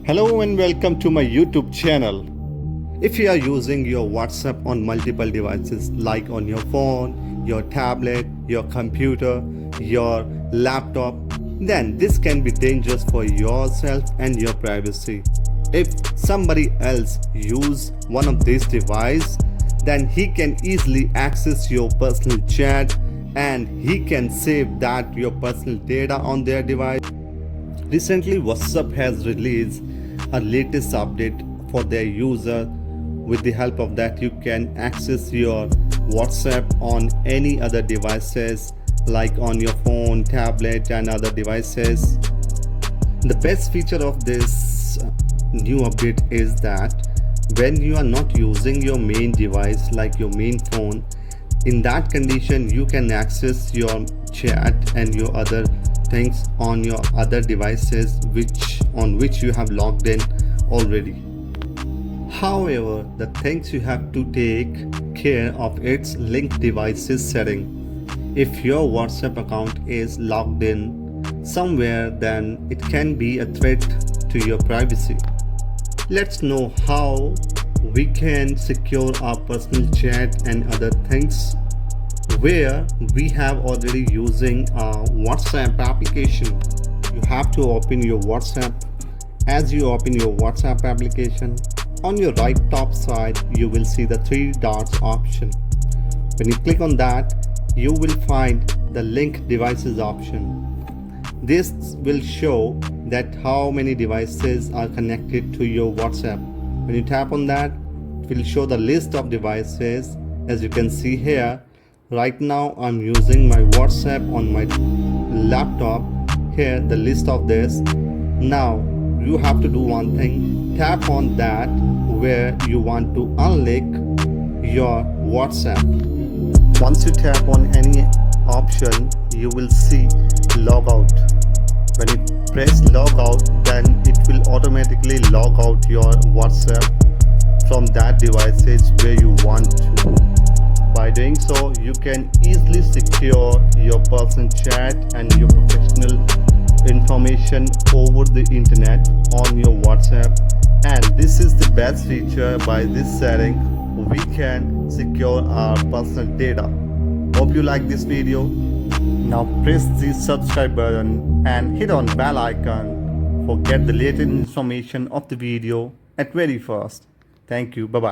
Hello and welcome to my YouTube channel. If you are using your WhatsApp on multiple devices like on your phone, your tablet, your computer, your laptop, then this can be dangerous for yourself and your privacy. If somebody else use one of these devices, then he can easily access your personal chat and he can save that your personal data on their device. Recently, WhatsApp has released a latest update for their user. With the help of that, you can access your WhatsApp on any other devices like on your phone, tablet, and other devices. The best feature of this new update is that when you are not using your main device like your main phone, in that condition you can access your chat and your other things on your other devices which you have logged in already. However, the things you have to take care of its linked devices setting. If your WhatsApp account is logged in somewhere, then it can be a threat to your privacy. Let's know how we can secure our personal chat and other things where we have already using a WhatsApp application. You have to open your WhatsApp. As you open your WhatsApp application, on your right top side you will see the three dots option. When you click on that, you will find the link devices option. This will show that how many devices are connected to your WhatsApp. When you tap on that, it will show the list of devices. As you can see here, right now I'm using my WhatsApp on my laptop. Here the list of this. Now you have to do one thing. Tap on that where you want to unlink your WhatsApp. Once you tap on any option, you will see logout. When you press logout, then it will automatically log out your WhatsApp from that devices where you want to. By doing so, you can easily secure your personal chat and your professional information over the internet on your WhatsApp. And this is the best feature. By this setting, we can secure our personal data. Hope you like this video. Now press the subscribe button and hit on bell icon for get the latest information of the video at very first. Thank you. Bye bye.